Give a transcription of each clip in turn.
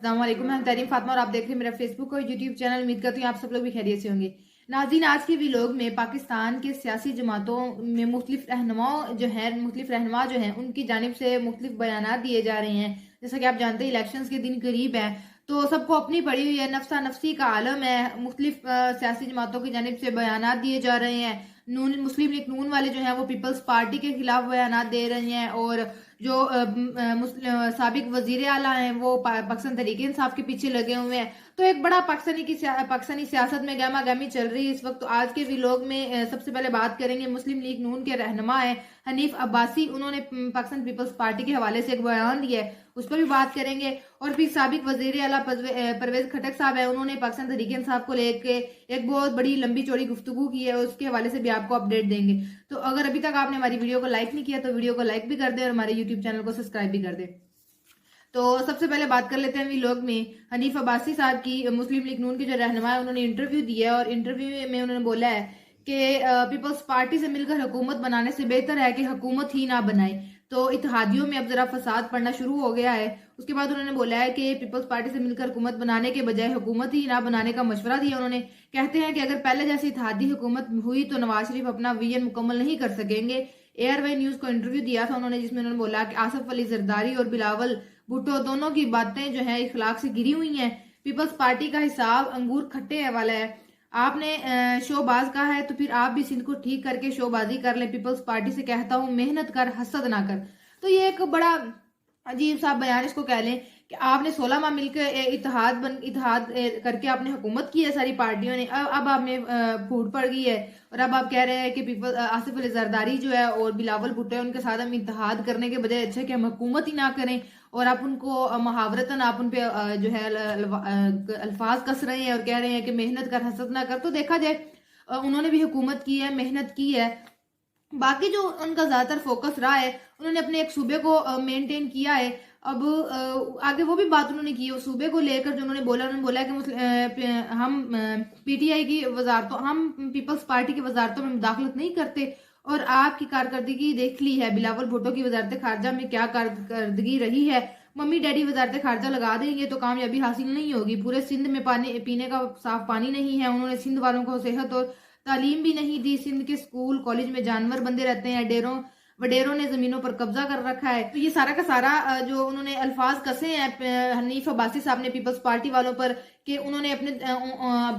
अस्सलाम वालेकुम, मैं तरीम फातिमा और आप देख रहे हैं मेरा फेसबुक और यूट्यूब चैनल। उम्मीद करती हूँ आप सब लोग भी खैरियत से होंगे। नाज़रीन, आज के व्लॉग में पाकिस्तान के सियासी जमातों में मुख्तलिफ रहनुमा जो हैं उनकी जानिब से मुख्तलिफ बयानात दिए जा रहे हैं। जैसा कि आप जानते हैं इलेक्शंस के दिन करीब है, तो सबको अपनी पड़ी हुई है, नफ्सा नफसी का आलम है। मुख्तलिफ सियासी जमातों की जानिब से बयानात दिए जा रहे हैं। मुस्लिम लीग नून वाले जो हैं वो पीपल्स पार्टी के खिलाफ बयानात दे रहे हैं, और जो साबिक वजीर आला हैं वो पाकिस्तान तहरीक इंसाफ के पीछे लगे हुए हैं। तो एक बड़ा पाकिस्तानी सियासत में गहमा गहमी चल रही है इस वक्त। तो आज के व्लॉग में सबसे पहले बात करेंगे मुस्लिम लीग नून के रहनुमा है हनीफ अब्बासी। उन्होंने पाकिस्तान पीपल्स पार्टी के हवाले से एक बयान दिया है, उस पर भी बात करेंगे। और फिर साबिक वजीर आला परवेज खटक साहब है, उन्होंने पाकिस्तान तहरीक इंसाफ को लेकर एक बहुत बड़ी लंबी चौड़ी गुफ्तगू की है, उसके हवाले से भी आपको अपडेट देंगे। तो अगर अभी तक आपने हमारी वीडियो को लाइक नहीं किया तो वीडियो को लाइक भी कर दे और हमारे यूट्यूब चैनल को सब्सक्राइब भी कर दे। तो सबसे पहले बात कर लेते हैं व्लॉग में हनीफ अब्बासी साहब की। मुस्लिम लीग नून के जो रहनुमा है उन्होंने इंटरव्यू दिया है, और इंटरव्यू में उन्होंने बोला है कि पीपल्स पार्टी से मिलकर हुकूमत बनाने से बेहतर है कि हुकूमत ही ना बनाए। तो इत्तेहादियों में अब जरा फसाद पड़ना शुरू हो गया है। उसके बाद उन्होंने बोला है कि पीपल्स पार्टी से मिलकर हुकूमत बनाने के बजाय हुकूमत ही ना बनाने का मशवरा दिया उन्होंने। कहते हैं कि अगर पहले जैसी इत्तेहादी हुकूमत हुई तो नवाज शरीफ अपना विजन मुकम्मल नहीं कर सकेंगे। एयरवे न्यूज को इंटरव्यू दिया था उन्होंने, जिसमें उन्होंने बोला कि आसफ अली जरदारी और बिलावल भुट्टो दोनों की बातें जो है इखलाक से गिरी हुई हैं। पीपल्स पार्टी का हिसाब अंगूर खट्टे है वाला है। आपने शोबाज कहा है तो फिर आप भी सिंध को ठीक करके शोबाजी कर ले। पीपल्स पार्टी से कहता हूँ मेहनत कर, हसद ना कर। तो ये एक बड़ा अजीब सा बयान इसको कह लें कि आपने 16 माह मिलकर इत्तेहाद करके आपने हुकूमत की है सारी पार्टियों ने। अब आप में फूट पड़ गई है, और अब आप कह रहे हैं कि पीपल आसिफ अली जरदारी जो है और बिलावल भुट्टो है उनके साथ हम इत्तेहाद करने के बजाय अच्छा कि हम हुकूमत ही ना करें। और आप उनको मुहावरतन आप उन पे जो है अल्फाज कस रहे हैं और कह रहे हैं कि मेहनत कर, हसद ना कर। तो देखा जाए उन्होंने भी हुकूमत की है, मेहनत की है। बाकी जो उनका ज्यादातर फोकस रहा है, उन्होंने अपने एक सूबे को मेंटेन किया है। अब आगे वो भी बात उन्होंने की उस सूबे को लेकर जो उन्होंने बोला कि हम पीटीआई की वजारतों, हम पीपल्स पार्टी की वजारतों में मुदाखलत नहीं करते। और आपकी कारकर्दगी देख ली है, बिलावल भुट्टो की वजारत खारजा में क्या कारकर्दगी रही है। मम्मी डैडी वजारत खारजा लगा देंगे तो कामयाबी हासिल नहीं होगी। पूरे सिंध में पानी पीने का साफ पानी नहीं है। उन्होंने सिंध वालों को सेहत और तालीम भी नहीं दी। सिंध के स्कूल कॉलेज में जानवर बंधे रहते हैं। वडेरों ने जमीनों पर कब्जा कर रखा है। तो ये सारा का सारा जो उन्होंने अल्फाज कसे हैं हनीफ अब्बासी साहब ने पीपल्स पार्टी वालों पर, कि उन्होंने अपने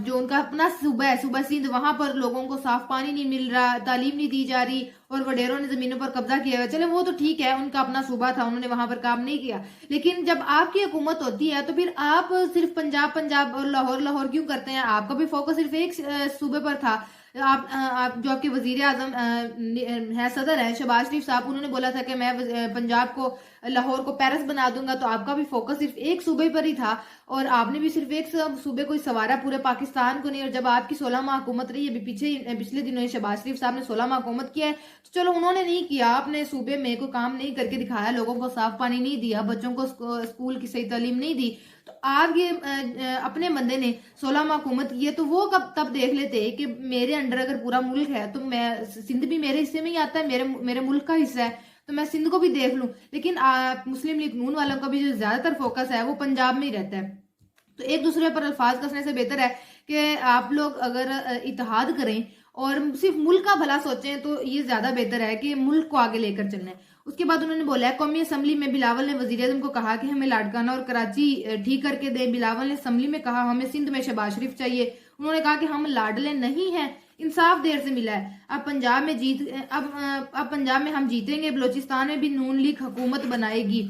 जो उनका अपना सूबा है, सूबा सिंध, वहां पर लोगों को साफ पानी नहीं मिल रहा, तालीम नहीं दी जा रही, और वडेरों ने जमीनों पर कब्जा किया हुआ। चले वो तो ठीक है, उनका अपना सूबा था, उन्होंने वहां पर काम नहीं किया। लेकिन जब आपकी हुकूमत होती है तो फिर आप सिर्फ पंजाब और लाहौर क्यों करते हैं? आपका भी फोकस सिर्फ एक सूबे पर था। आप जो आपके वजीर आजम है, सदर है शहबाज शरीफ साहब, उन्होंने बोला था कि मैं पंजाब को, लाहौर को पेरिस बना दूंगा। तो आपका भी फोकस सिर्फ एक सूबे पर ही था, और आपने भी सिर्फ एक सूबे को ही सवारा, पूरे पाकिस्तान को नहीं। और जब आपकी 16 माह हुकूमत रही है, पिछले दिनों शहबाज शरीफ साहब ने 16 माह हुकूमत किया है, तो चलो उन्होंने नहीं किया, अपने सूबे में कोई काम नहीं करके दिखाया, लोगों को साफ पानी नहीं दिया, बच्चों को स्कूल की सही तालीम नहीं दी। तो आप ये अपने बंदे ने 16 माह हुकूमत की है, तो वो कब तब देख लेते कि मेरे अंडर अगर पूरा मुल्क है तो मैं, सिंध भी मेरे हिस्से में ही आता है, मेरे मुल्क का हिस्सा है, तो मैं सिंध को भी देख लूं। लेकिन मुस्लिम लीग नून वालों का भी जो ज्यादातर फोकस है वो पंजाब में ही रहता है। तो एक दूसरे पर अल्फाज कसने से बेहतर है कि आप लोग अगर इत्तेहाद करें और सिर्फ मुल्क का भला सोचें, तो ये ज्यादा बेहतर है कि मुल्क को आगे लेकर चलना है। उसके बाद उन्होंने बोला है कौमी असम्बली में बिलावल ने वजीर आजम को कहा कि हमें लाड़काना और कराची ठीक करके दें। बिलावल ने असम्बली में कहा हमें सिंध में शहबाज शरीफ चाहिए। उन्होंने कहा कि हम लाडले नहीं हैं, इंसाफ देर से मिला है। अब पंजाब में हम जीतेंगे, बलोचिस्तान में भी नून लीग हुकूमत बनाएगी।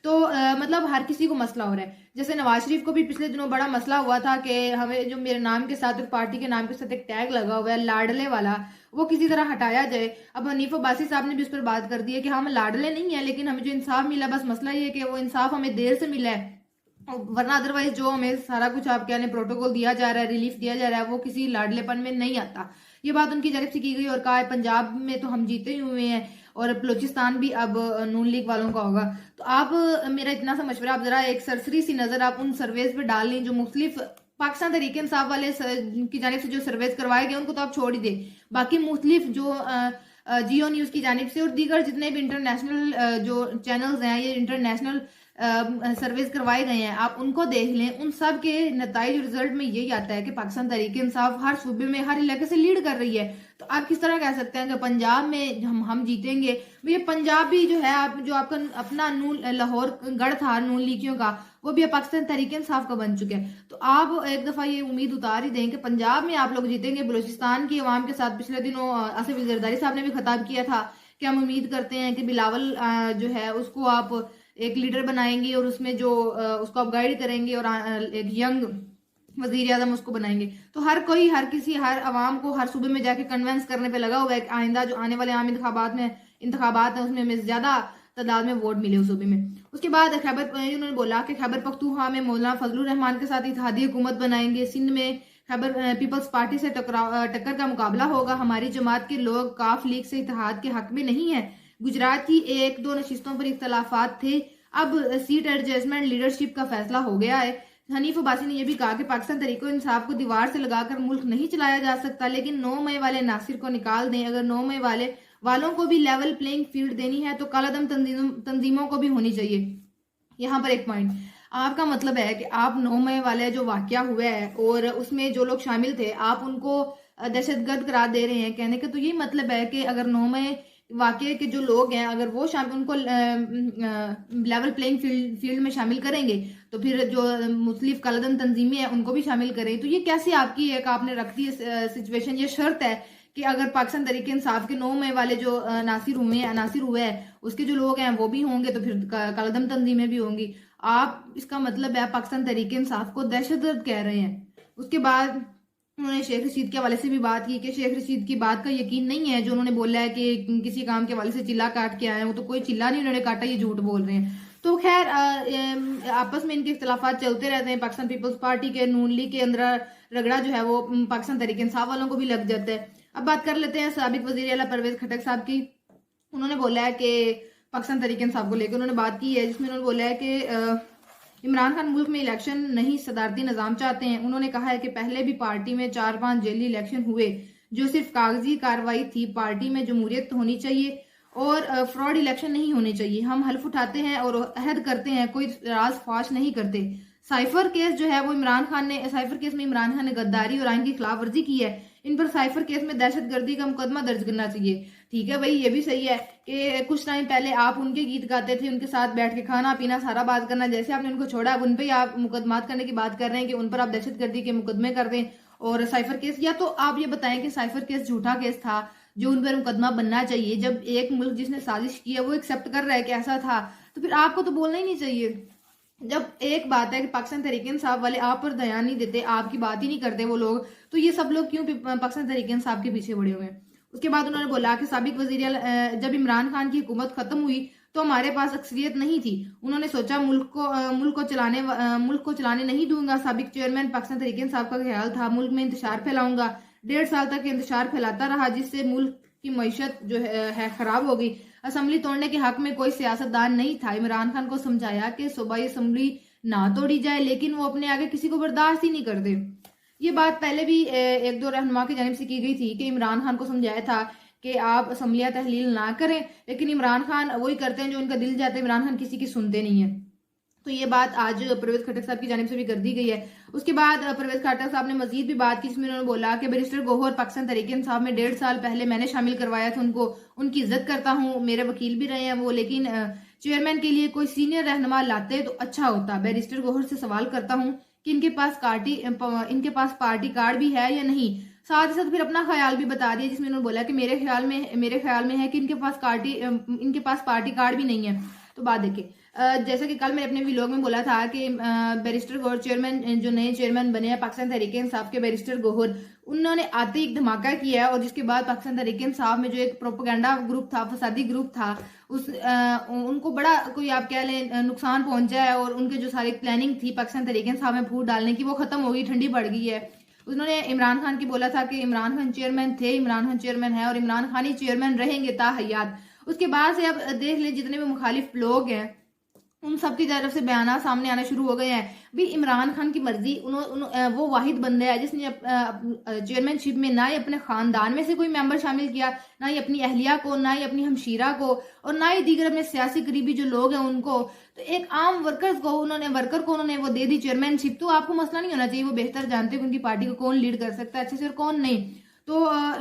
तो मतलब हर किसी को मसला हो रहा है। जैसे नवाज शरीफ को भी पिछले दिनों बड़ा मसला हुआ था कि हमें जो मेरे नाम के साथ और पार्टी के नाम के साथ एक टैग लगा हुआ है लाडले वाला, वो किसी तरह हटाया जाए। अब हनीफ अब्बासी साहब ने भी उस पर बात कर दी है कि हम लाडले नहीं है, लेकिन हमें जो इंसाफ मिला, बस मसला ये है कि वो इंसाफ हमें देर से मिला है, वरना अदरवाइज जो हमें सारा कुछ आप कहने प्रोटोकॉल दिया जा रहा है, रिलीफ दिया जा रहा है, वो किसी लाडलेपन में नहीं आता। ये बात उनकी जानिब से की गई, और कहा है पंजाब में तो हम जीते ही हुए हैं और बलोचिस्तान भी अब नून लीग वालों का होगा। तो आप मेरा इतना सा मशवरा, आप जरा एक सरसरी सी नजर आप उन सर्वेज पे डाल लें जो मुख्तलिफ पाकिस्तान तहरीक इंसाफ वाले की जानिब से जो सर्वेज करवाए गए, उनको तो आप छोड़ ही दे। बाकी मुख्तलिफ जो जियो न्यूज की जानिब से और दीगर जितने भी इंटरनेशनल जो चैनल्स हैं, ये इंटरनेशनल सर्वेज करवाए गए हैं, आप उनको देख लें, उन सब के नतीजे रिजल्ट में यही आता है कि पाकिस्तान तहरीक इंसाफ हर सूबे में, हर इलाके से लीड कर रही है। तो आप किस तरह कह सकते हैं कि पंजाब में हम जीतेंगे? भैया पंजाब भी जो है, आप जो आपका अपना नून लाहौर गढ़ था नून लीकियों का, वो भी पाकिस्तान तहरीक इंसाफ का बन चुके हैं। तो आप एक दफा ये उम्मीद उतार ही दें कि पंजाब में आप लोग जीतेंगे। बलूचिस्तान की आवाम के साथ पिछले दिनों आसिफ जरदारी साहब ने भी खिताब किया था कि हम उम्मीद करते हैं कि बिलावल जो है उसको आप एक लीडर बनाएंगे और उसमें जो उसको आप गाइड करेंगे और एक यंग वजीर आजम उसको बनाएंगे। तो हर कोई, हर आवाम को हर सूबे में जाके कन्वेंस करने पे लगा हुआ है कि आइंदा जो आने वाले आम इंतखाबात है उसमें ज्यादा तादाद में वोट मिले उस सूबे में। उसके बाद उन्होंने बोला कि खैबर पख्तूनख्वा में मौलाना फजलुर रहमान के साथ इत्तेहादी हुकूमत बनाएंगे। सिंध में खैबर पीपल्स पार्टी से टक्कर का मुकाबला होगा। हमारी जमात के लोग काफ लीग से इत्तेहाद के हक में नहीं है। गुजरात की 1-2 नशिस्तों पर इख्तलाफात थे, अब सीट एडजस्टमेंट लीडरशिप का फैसला हो गया है। हनीफ अब्बासी ने यह भी कहा कि पाकिस्तान तहरीक इंसाफ को दीवार से लगाकर मुल्क नहीं चलाया जा सकता, लेकिन 9 मई वाले नासिर को निकाल दें। अगर 9 मई वालों को भी लेवल प्लेइंग फील्ड देनी है तो कालादम तंजीमों को भी होनी चाहिए। यहाँ पर एक पॉइंट, आपका मतलब है कि आप 9 मई वाले जो वाकया हुआ है और उसमें जो लोग शामिल थे आप उनको दहशतगर्द करार दे रहे हैं। कहने का तो ये मतलब है कि अगर 9 मई वाकये के जो लोग हैं अगर वो उनको लेवल प्लेइंग फील्ड में शामिल करेंगे तो फिर जो मुख्तलिफ कालादम तंजीमें हैं उनको भी शामिल करें। तो ये कैसे आपकी एक आपने रख दी सिचुएशन, ये शर्त है कि अगर पाकिस्तान तहरीक इंसाफ के 9 मई वाले जो नासिर हुए हैं उसके जो लोग हैं वो भी होंगे तो फिर कालादम तंजीमें भी होंगी। आप इसका मतलब है पाकिस्तान तहरीक इंसाफ को दहशतगर्द कह रहे हैं। उसके बाद उन्होंने शेख रशीद के हवाले से भी बात की कि शेख रशीद की बात का यकीन नहीं है जो उन्होंने बोला है कि किसी काम के हवाले से चिल्ला काट के आए हैं, वो तो कोई चिल्ला नहीं उन्होंने काटा, ये झूठ बोल रहे हैं। तो खैर आपस में इनके इख्तलाफात चलते रहते हैं। पाकिस्तान पीपल्स पार्टी के नून लीग के अंदर रगड़ा जो है वो पाकिस्तान तहरीक इंसाफ वालों को भी लग जाता है। अब बात कर लेते हैं साबिक वजीर आला परवेज खटक साहब की। उन्होंने बोला है कि पाकिस्तान तहरीक इंसाफ को लेकर उन्होंने बात की है जिसमें उन्होंने बोला है कि इमरान खान मुल्क में इलेक्शन नहीं सदारती निजाम चाहते हैं। उन्होंने कहा है कि पहले भी पार्टी में 4-5 जेली इलेक्शन हुए जो सिर्फ कागजी कार्रवाई थी। पार्टी में जमहूरियत होनी चाहिए और फ्रॉड इलेक्शन नहीं होने चाहिए। हम हल्फ उठाते हैं और अहद करते हैं, कोई राज फाश नहीं करते। साइफर केस जो है वो साइफर केस में इमरान खान ने गद्दारी और आइन की खिलाफ वर्जी की है। इन पर साइफर केस में दहशतगर्दी का मुकदमा दर्ज करना चाहिए। ठीक है भाई, ये भी सही है कि कुछ टाइम पहले आप उनके गीत गाते थे, उनके साथ बैठ के खाना पीना सारा बात करना, जैसे आपने उनको छोड़ा अब उन पर आप मुकदमात करने की बात कर रहे हैं कि उन पर आप दहशतगर्दी के मुकदमे कर दें और साइफर केस। या तो आप ये बताएं कि साइफर केस झूठा केस था जो उन पर मुकदमा बनना चाहिए। जब एक मुल्क जिसने साजिश की है वो एक्सेप्ट कर रहा है कि ऐसा था तो फिर आपको तो बोलना ही नहीं चाहिए। जब एक बात है कि पाकिस्तान तहरीक इंसाफ वाले आप पर ध्यान नहीं देते, आपकी बात ही नहीं करते वो लोग, तो ये सब लोग क्यों पाकिस्तान तहरीक इंसाफ के पीछे पड़े हुए हैं। उसके बाद उन्होंने बोला कि साबिक वजीर जब इमरान खान की हुकूमत खत्म हुई तो हमारे पास अक्सरियत नहीं थी। उन्होंने सोचा मुल्क को चलाने नहीं दूंगा। साबिक चेयरमैन पाकिस्तान तहरीक इंसाफ का ख्याल था मुल्क में इंतशार फैलाऊंगा। 1.5 साल तक इंतशार फैलाता रहा जिससे मुल्क की मईशत जो है खराब हो गई। असम्बली तोड़ने के हक में कोई सियासतदान नहीं था। इमरान खान को समझाया कि सूबाई असम्बली ना तोड़ी जाए, लेकिन वो अपने आगे किसी को बर्दाश्त ही नहीं करते। ये बात पहले भी 1-2 रहनुमा की जानिब से की गई थी कि इमरान खान को समझाया था कि आप असम्बलियां तहलील ना करें, लेकिन इमरान खान वही करते हैं जो उनका दिल चाहता है। इमरान खान किसी की सुनते नहीं है। तो ये बात आज परवेज खटक साहब की जानिब से भी कर दी गई है। उसके बाद परवेज खटक साहब ने मजीद भी बात की जिसमें उन्होंने बोला कि बैरिस्टर गौहर पाकिस्तान तहरीक इंसाफ में 1.5 साल पहले मैंने शामिल करवाया था। उनकी इज्जत करता हूँ, मेरे वकील भी रहे हैं वो, लेकिन चेयरमैन के लिए कोई सीनियर रहनुमा लाते तो अच्छा होता। बैरिस्टर गौहर से सवाल करता हूँ कि इनके पास पार्टी कार्ड भी है या नहीं। साथ ही साथ फिर अपना ख्याल भी बता दिया जिसमें उन्होंने बोला कि मेरे ख्याल में है कि इनके पास पार्टी कार्ड भी नहीं है। तो बात देखिए, जैसा कि कल मैंने अपने व्लॉग में बोला था कि बैरिस्टर गौहर चेयरमैन जो नए चेयरमैन बने हैं पाकिस्तान तहरीक इंसाफ के, बैरिस्टर गौहर, उन्होंने आते ही एक धमाका किया और जिसके बाद पाकिस्तान तहरीक इंसाफ में जो एक प्रोपेगेंडा ग्रुप था, फसादी ग्रुप था, उनको बड़ा कोई आप कह लें नुकसान पहुंचा है और उनके जो सारी प्लानिंग थी पाकिस्तान तहरीक इंसाफ में फूट डालने की वो खत्म हो गई, ठंडी पड़ गई है। उन्होंने इमरान खान की बोला था कि इमरान खान चेयरमैन थे, इमरान खान चेयरमैन है और इमरान खान ही चेयरमैन रहेंगे ता हयात। उसके बाद से अब देख ले जितने भी मुखालिफ लोग हैं उन सब की तरफ से बयान सामने आना शुरू हो गए हैं। भी इमरान खान की मर्जी, वो वाहिद बंदा है जिसने चेयरमैनशिप में ना ही अपने खानदान में से कोई मेंबर शामिल किया, ना ही अपनी अहलिया को, ना ही अपनी हमशीरा को, और ना ही दीगर अपने सियासी करीबी जो लोग हैं उनको। तो एक आम वर्कर को उन्होंने वो दे दी चेयरमैनशिप। तो आपको मसला नहीं होना चाहिए, वो बेहतर जानते हैं कि उनकी पार्टी को कौन लीड कर सकता है अच्छे से और कौन नहीं। तो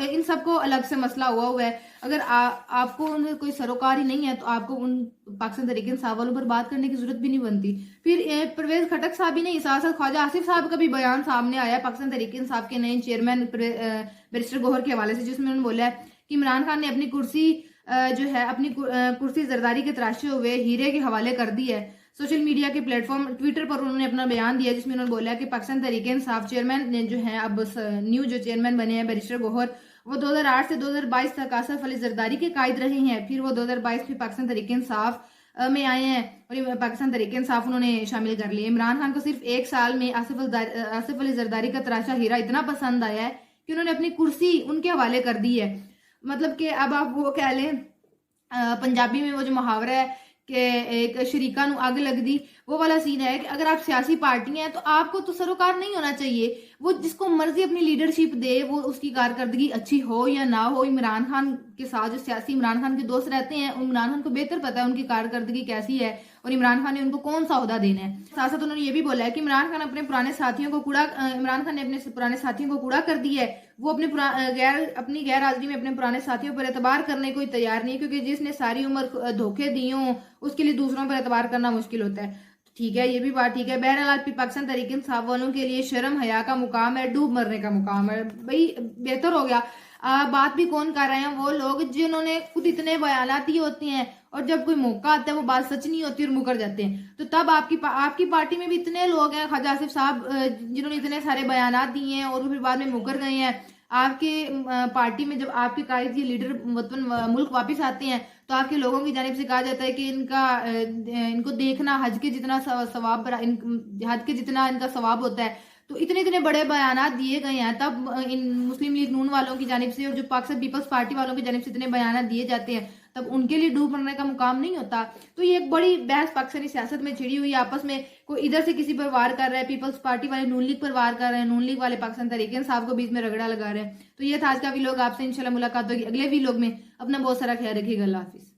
इन सबको अलग से मसला हुआ है। अगर आपको उनसे कोई सरोकार ही नहीं है तो आपको उन पाकिस्तान तहरीक इंसाफ वालों पर बात करने की जरूरत भी नहीं बनती। फिर परवेज खटक साहब ही नहीं, साथ साथ ख्वाजा आसिफ साहब का भी बयान सामने आया पाकिस्तान तहरीक इंसाफ के नए चेयरमैन बैरिस्टर गौहर के हवाले से, जिसमें उन्होंने बोला है कि इमरान खान ने अपनी कुर्सी जो है अपनी कुर्सी जरदारी के तराशे हुए हीरे के हवाले कर दी है। सोशल मीडिया के प्लेटफॉर्म ट्विटर पर उन्होंने अपना बयान दिया, जिसमें उन्होंने बोला कि पाकिस्तान तहरीक इंसाफ चेयरमैन जो है अब न्यू जो चेयरमैन बने हैं बैरिस्टर गौहर, वो 2008 से 2022 तक आसिफ अली जरदारी के कायद रहे हैं। फिर वो 2022 में पाकिस्तान तहरीक इंसाफ में आए हैं और पाकिस्तान तहरीक इंसाफ उन्होंने शामिल कर लिया। इमरान खान को सिर्फ एक साल में आसिफ अली जरदारी का तराशा हीरा इतना पसंद आया है कि उन्होंने अपनी कुर्सी उनके हवाले कर दी है। मतलब कि अब आप वो कह लें, पंजाबी में वो जो मुहावरा है कि एक शरीका नु आग लग दी, वो वाला सीन है कि अगर आप सियासी पार्टी हैं तो आपको तो सरोकार नहीं होना चाहिए। वो जिसको मर्जी अपनी लीडरशिप दे, वो उसकी कारकर्दगी अच्छी हो या ना हो। इमरान खान के साथ जो सियासी इमरान खान के दोस्त रहते हैं, इमरान खान को बेहतर पता है उनकी कारकर्दगी कैसी है और इमरान खान ने उनको कौन सा ओहदा देना है। साथ साथ उन्होंने ये भी बोला है कि इमरान खान ने अपने पुराने साथियों को कूड़ा कर दिया है। वो अपनी गैर हाजिरी में अपने पुराने साथियों पर एतबार करने को तैयार नहीं, क्योंकि जिसने सारी उम्र धोखे दिए हों उसके लिए दूसरों पर एतबार करना मुश्किल होता है। ठीक है, ये भी बात ठीक है। बहरहाल पाकिस्तान तहरीक इंसाफ वालों के लिए शर्म हया का मुकाम है, डूब मरने का मुकाम है। भाई बेहतर हो गया। बात भी कौन कर रहे हैं? वो लोग जिन्होंने खुद इतने बयानात दिए होते हैं और जब कोई मौका आता है वो बात सच नहीं होती और मुकर जाते हैं। तो तब आपकी पार्टी में भी इतने लोग हैं, ख्वाजा आसिफ साहब, जिन्होंने इतने सारे बयानात दिए हैं और फिर बाद में मुकर गए हैं। आपके पार्टी में जब आपके कायद ये लीडर वतन मुल्क वापस आते हैं तो आपके लोगों की जानिब से कहा जाता है कि इनको देखना हज के जितना इनका सवाब होता है। तो इतने बड़े बयानात दिए गए हैं, तब इन मुस्लिम लीग नून वालों की जानिब से और जो पाकिस्तान पीपल्स पार्टी वालों की जानिब से इतने बयानात दिए जाते हैं, तब उनके लिए डूब मरने का मुकाम नहीं होता। तो ये एक बड़ी बहस पाकिस्तानी सियासत में छिड़ी हुई है। आपस में कोई इधर से किसी पर वार कर रहा है, पीपल्स पार्टी वाले नून लीग पर वार कर रहे हैं, नून लीग वाले पाकिस्तान तहरीक इंसाफ को बीच में रगड़ा लगा रहे हैं। तो ये था आज का व्लॉग। आपसे इंशाल्लाह मुलाकात होगी अगले व्लॉग में। अपना बहुत सारा ख्याल रखिएगा। अल्लाह हाफिज।